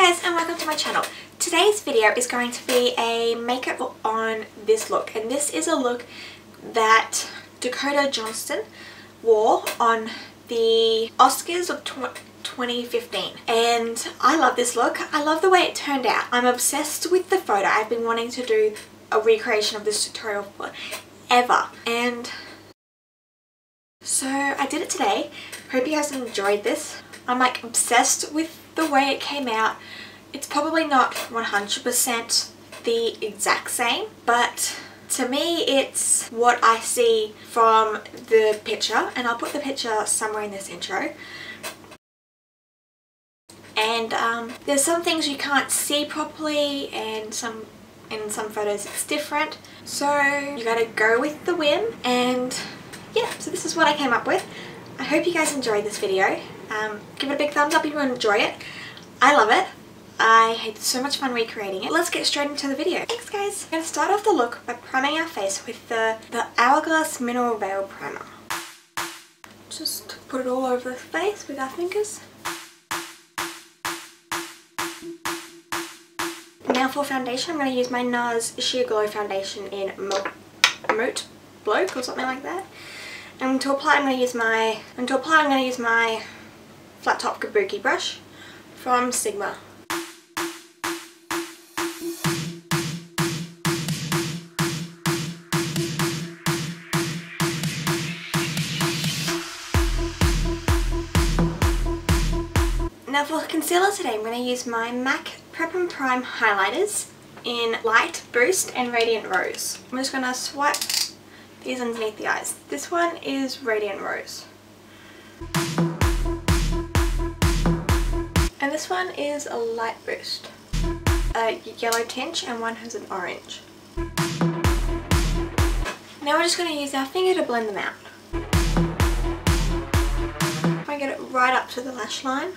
guys and welcome to my channel. Today's video is going to be a makeup look on this look, and this is a look that Dakota Johnston wore on the Oscars of 2015, and I love this look. I love the way it turned out. I'm obsessed with the photo. I've been wanting to do a recreation of this tutorial forever, and so I did it today. Hope you guys enjoyed this. I'm like obsessed with the way it came out. It's probably not 100% the exact same, but to me it's what I see from the picture, and I'll put the picture somewhere in this intro. And there's some things you can't see properly, and in some photos it's different, so you gotta go with the whim. And yeah, so this is what I came up with. I hope you guys enjoyed this video. Give it a big thumbs up if you enjoy it. I love it. I had so much fun recreating it. Let's get straight into the video. Thanks guys. I'm going to start off the look by priming our face with the Hourglass Mineral Veil Primer. Just put it all over the face with our fingers. Now for foundation, I'm going to use my Nars Sheer Glow Foundation in Mont Blanc or something like that. And to apply, I'm going to use my flat top Kabuki brush from Sigma. Now for concealer today, I'm going to use my MAC Prep and Prime highlighters in Light Boost and Radiant Rose. I'm just going to swipe these underneath the eyes. This one is Radiant Rose. And this one is a Light Boost. A yellow tinge, and one has an orange. Now we're just going to use our finger to blend them out. I get it right up to the lash line.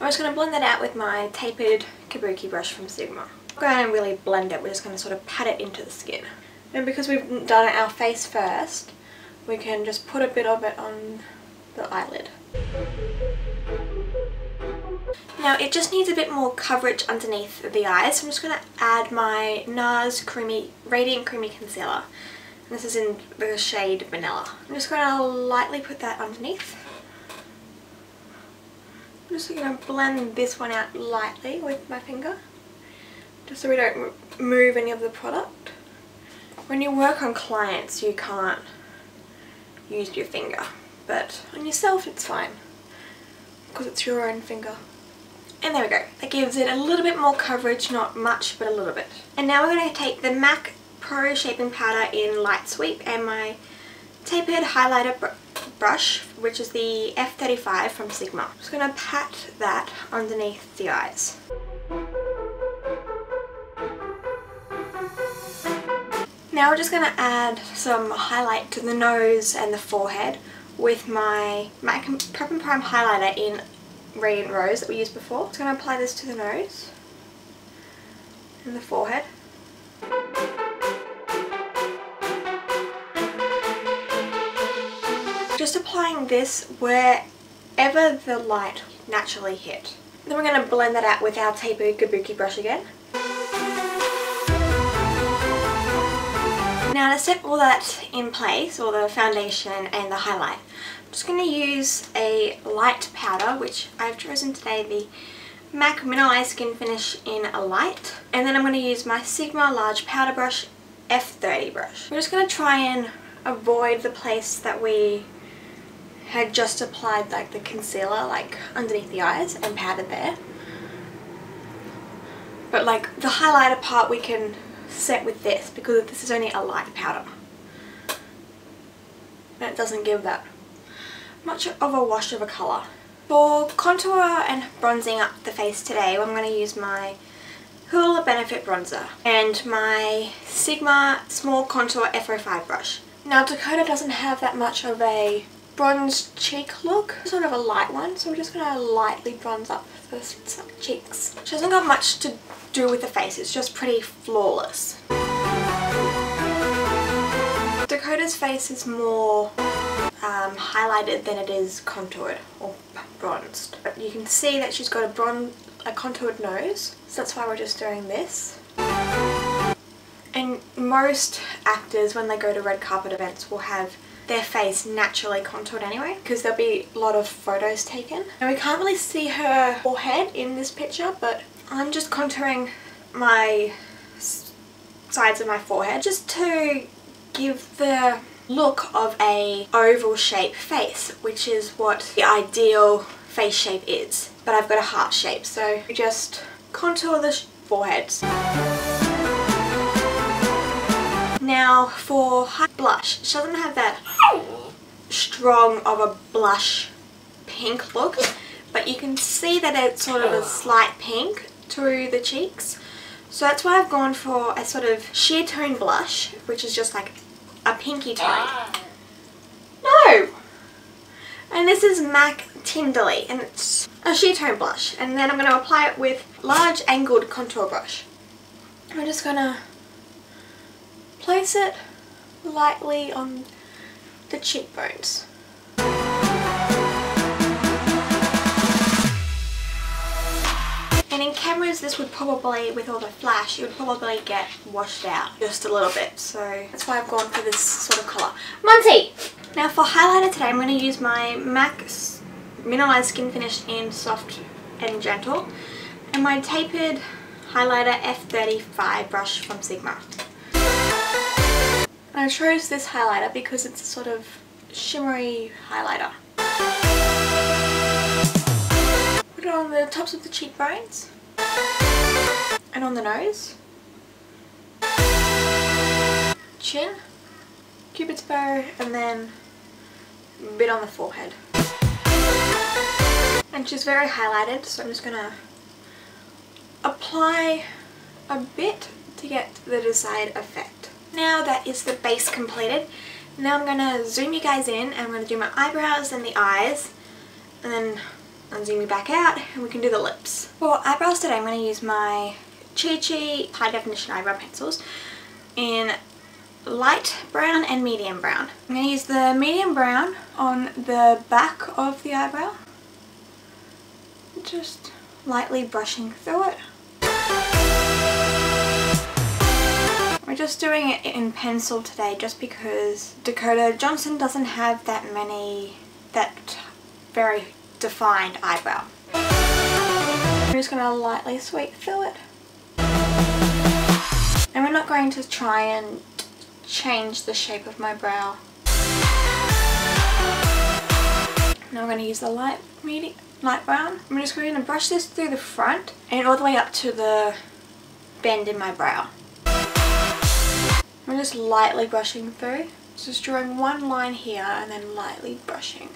I'm just going to blend that out with my Tapered Kabuki brush from Sigma. I'm going to really blend it. We're just going to sort of pat it into the skin. And because we've done our face first, we can just put a bit of it on the eyelid. Now it just needs a bit more coverage underneath the eyes, so I'm just going to add my Nars Radiant Creamy Concealer. And this is in the shade Vanilla. I'm just going to lightly put that underneath. I'm just going to blend this one out lightly with my finger, just so we don't move any of the product. When you work on clients you can't use your finger, but on yourself it's fine because it's your own finger. And there we go. That gives it a little bit more coverage, not much but a little bit. And now we're going to take the MAC Pro Shaping Powder in Lightsweep and my Tapered highlighter brush, which is the F35 from Sigma. I'm just going to pat that underneath the eyes. Now we're just going to add some highlight to the nose and the forehead with my MAC Prep and Prime highlighter in Radiant Rose that we used before. I'm just going to apply this to the nose and the forehead. Just applying this wherever the light naturally hit. Then we're going to blend that out with our Tapered Kabuki brush again. Now to set all that in place, all the foundation and the highlight, I'm just going to use a light powder, which I've chosen today, the MAC Mineralize Skinfinish in a light. And then I'm going to use my Sigma large powder brush, F30 brush. We're just going to try and avoid the place that we had just applied like the concealer, like underneath the eyes, and patted there. But like the highlighter part we can set with this because this is only a light powder. And it doesn't give that much of a wash of a colour. For contour and bronzing up the face today, I'm going to use my Hoola Benefit Bronzer and my Sigma Small Contour F05 brush. Now Dakota doesn't have that much of a bronze cheek look, sort of a light one, so we're just going to lightly bronze up the cheeks. She hasn't got much to do with the face, it's just pretty flawless. Dakota's Dakota's face is more highlighted than it is contoured or bronzed. But you can see that she's got a contoured nose, so that's why we're just doing this. And most actors, when they go to red carpet events, will have their face naturally contoured anyway, because there'll be a lot of photos taken. And we can't really see her forehead in this picture, but I'm just contouring my sides of my forehead just to give the look of a oval shaped face, which is what the ideal face shape is. But I've got a heart shape, so we just contour the foreheads. Now for blush, she doesn't have that strong of a blush pink look, but you can see that it's sort of a slight pink through the cheeks. So that's why I've gone for a sort of sheer tone blush, which is just like a pinky tone. No! And this is MAC Tenderling, and it's a sheer tone blush. And then I'm going to apply it with large angled contour brush. I'm just going to place it lightly on the cheekbones. And in cameras this would probably, with all the flash, it would probably get washed out just a little bit. So that's why I've gone for this sort of colour. Monty! Now for highlighter today I'm going to use my MAC Mineralize Skinfinish in Soft and Gentle and my Tapered highlighter F35 brush from Sigma. And I chose this highlighter because it's a sort of shimmery highlighter. Put it on the tops of the cheekbones and on the nose, chin, cupid's bow, and then a bit on the forehead. And she's very highlighted, so I'm just going to apply a bit to get the desired effect. Now that is the base completed. Now I'm going to zoom you guys in and I'm going to do my eyebrows and the eyes, and then zoom you back out and we can do the lips. For eyebrows today I'm going to use my Chi Chi high definition eyebrow pencils in light brown and medium brown. I'm going to use the medium brown on the back of the eyebrow, just lightly brushing through it. We're just doing it in pencil today just because Dakota Johnson doesn't have that very defined eyebrow. I'm just going to lightly sweep through it. And we're not going to try and change the shape of my brow. Now I'm going to use the light brown. I'm just going to brush this through the front and all the way up to the bend in my brow. I'm just lightly brushing through. Just drawing one line here and then lightly brushing.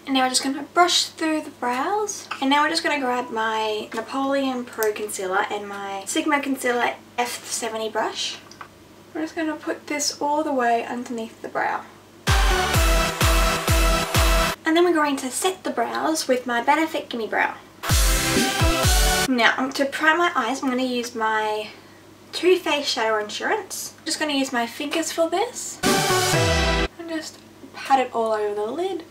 And now we're just going to brush through the brows. And now we're just going to grab my Napoleon Pro Concealer and my Sigma Concealer F70 brush. We're just going to put this all the way underneath the brow. And then we're going to set the brows with my Benefit Gimme Brow. Now to prime my eyes I'm going to use my Too Faced Shadow Insurance. I'm just going to use my fingers for this. And just pat it all over the lid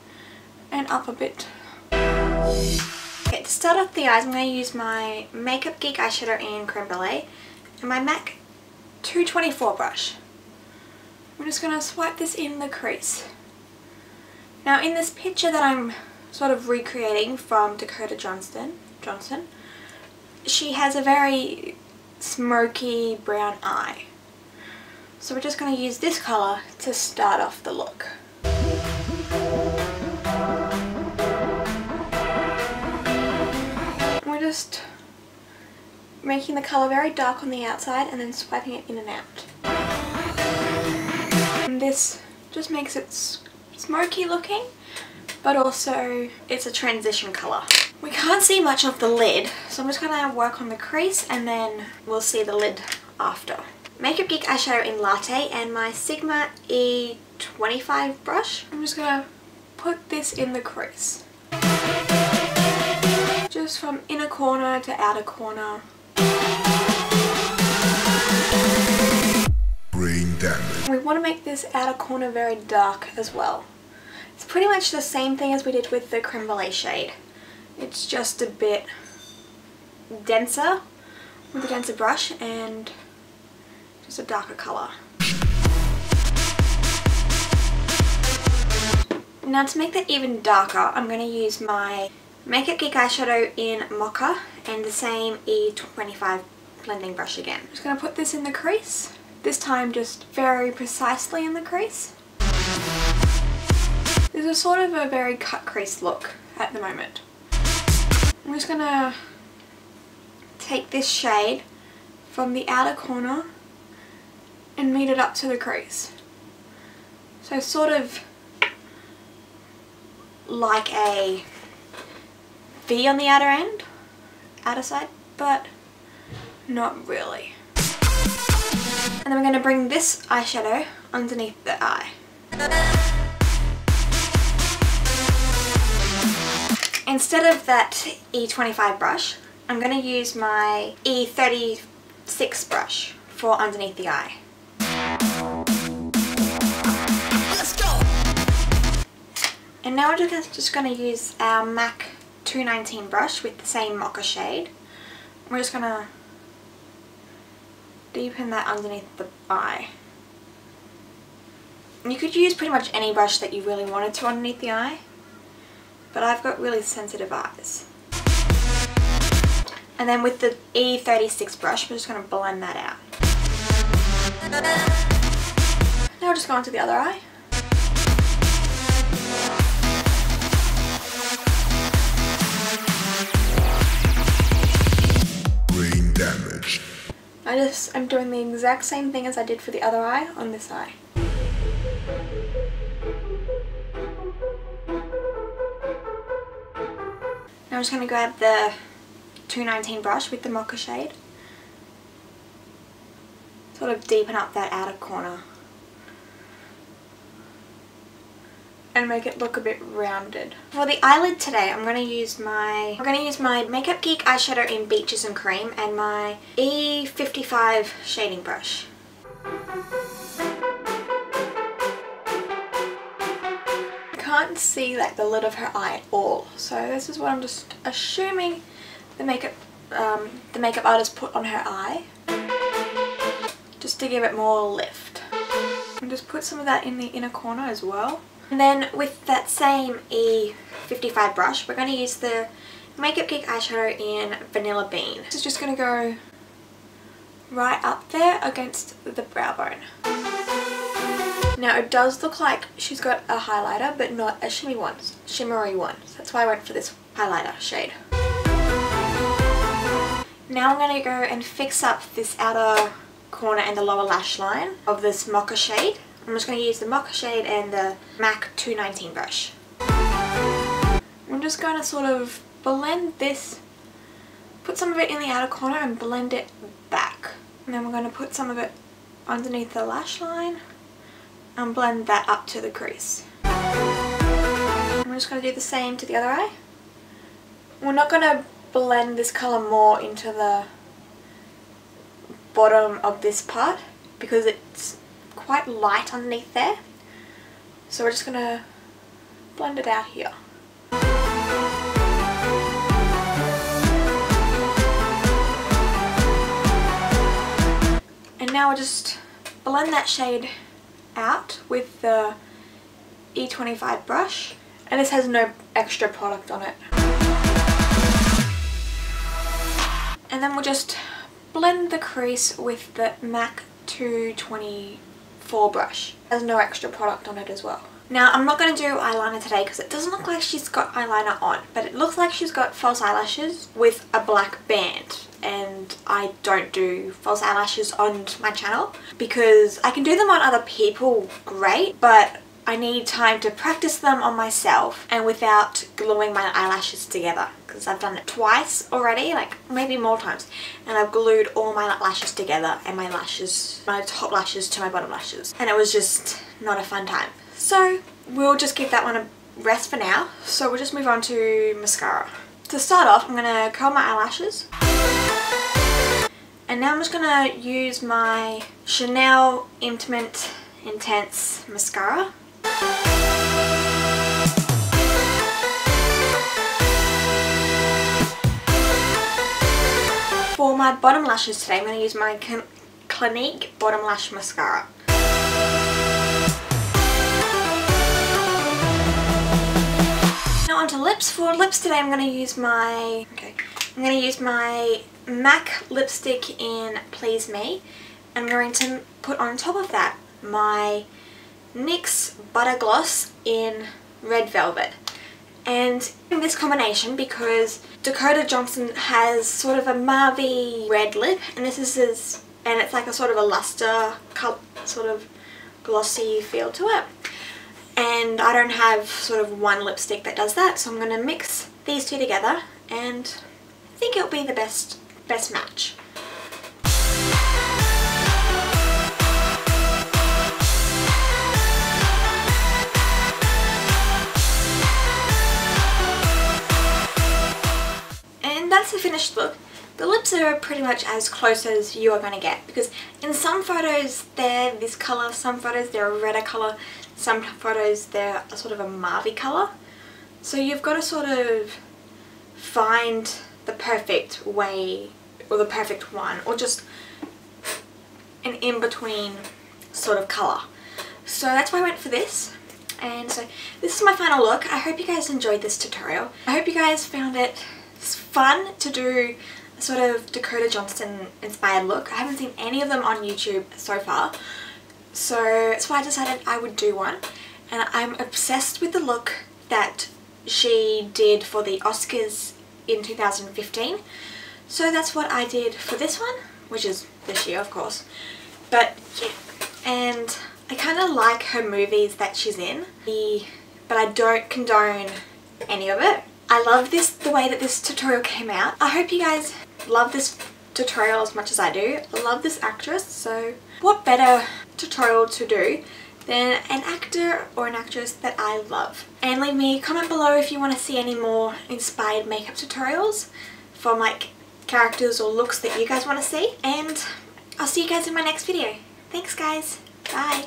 and up a bit. Okay, to start off the eyes I'm going to use my Makeup Geek eyeshadow in Creme Brulee and my MAC 224 brush. I'm just going to swipe this in the crease. Now in this picture that I'm sort of recreating from Dakota Johnson, she has a very smoky brown eye. So we're just going to use this colour to start off the look. We're just making the colour very dark on the outside and then swiping it in and out. And this just makes it smoky looking, but also it's a transition colour. We can't see much of the lid, so I'm just going to work on the crease and then we'll see the lid after. Makeup Geek eyeshadow in Latte and my Sigma E25 brush. I'm just going to put this in the crease. Just from inner corner to outer corner. we want to make this outer corner very dark as well. It's pretty much the same thing as we did with the creme brulee shade. It's just a bit denser with a denser brush and just a darker colour. Now to make that even darker, I'm going to use my Makeup Geek eyeshadow in Mocha and the same E25 blending brush again. I'm just going to put this in the crease, this time just very precisely in the crease. This is sort of a very cut crease look at the moment. I'm just going to take this shade from the outer corner and meet it up to the crease. So sort of like a V on the outer side, but not really. And then we're going to bring this eyeshadow underneath the eye. Instead of that E25 brush, I'm going to use my E36 brush for underneath the eye. Let's go! And now we're just going to use our MAC 219 brush with the same Mocha shade. We're just going to deepen that underneath the eye. You could use pretty much any brush that you really wanted to underneath the eye, but I've got really sensitive eyes. And then with the E36 brush, we're just going to blend that out. Now we'll just go on to the other eye. Brain damage. I'm doing the exact same thing as I did for the other eye on this eye. Now I'm just going to grab the 219 brush with the Mocha shade. Sort of deepen up that outer corner. And make it look a bit rounded. For the eyelid today, I'm going to use my Makeup Geek eyeshadow in Beaches and Cream and my E55 shading brush. I can't see like the lid of her eye at all, so this is what I'm just assuming the makeup artist put on her eye, just to give it more lift. And just put some of that in the inner corner as well. And then with that same E55 brush, we're going to use the Makeup Geek eyeshadow in Vanilla Bean. This is just going to go right up there against the brow bone. Now it does look like she's got a highlighter, but not a shimmery one. So that's why I went for this highlighter shade. Now I'm going to go and fix up this outer corner and the lower lash line of this Mocha shade. I'm just going to use the Mocha shade and the MAC 219 brush. I'm just going to sort of blend this, put some of it in the outer corner and blend it back. And then we're going to put some of it underneath the lash line and blend that up to the crease. I'm just going to do the same to the other eye. We're not going to blend this colour more into the bottom of this part because it's quite light underneath there, so we're just going to blend it out here. And now we'll just blend that shade out with the E25 brush, and this has no extra product on it. And then we'll just blend the crease with the MAC 224 brush. There's no extra product on it as well. Now I'm not going to do eyeliner today because it doesn't look like she's got eyeliner on, but it looks like she's got false eyelashes with a black band, and I don't do false eyelashes on my channel because I can do them on other people great, but I need time to practice them on myself and without gluing my eyelashes together, because I've done it twice already, like maybe more times, and I've glued all my lashes together and my lashes, my top lashes to my bottom lashes, and it was just not a fun time. So we'll just give that one a rest for now. So we'll just move on to mascara. To start off, I'm going to curl my eyelashes. And now I'm just going to use my Chanel Intimate Intense mascara. For my bottom lashes today, I'm going to use my Clinique Bottom Lash Mascara. Now onto lips. For lips today, I'm going to use my MAC lipstick in Please Me. I'm going to put on top of that my NYX Butter Gloss in Red Velvet. And in this combination, because Dakota Johnson has sort of a mauvey red lip, and this is and it's like a sort of a luster, sort of glossy feel to it. And I don't have sort of one lipstick that does that, so I'm going to mix these two together, and I think it'll be the best match. That's the finished look. The lips are pretty much as close as you are going to get, because in some photos they're this colour, some photos they're a redder colour, some photos they're a sort of a mauvey colour. So you've got to sort of find the perfect way, or the perfect one, or just an in-between sort of colour. So that's why I went for this. And so this is my final look. I hope you guys enjoyed this tutorial. I hope you guys found it fun to do a sort of Dakota Johnson inspired look. I haven't seen any of them on YouTube so far, so that's why I decided I would do one. And I'm obsessed with the look that she did for the Oscars in 2015, so that's what I did for this one, which is this year of course. But yeah, and I kind of like her movies that she's in, but I don't condone any of it. I love the way that this tutorial came out. I hope you guys love this tutorial as much as I do. I love this actress, so what better tutorial to do than an actor or an actress that I love. And leave me a comment below if you want to see any more inspired makeup tutorials from like characters or looks that you guys want to see. And I'll see you guys in my next video. Thanks guys. Bye.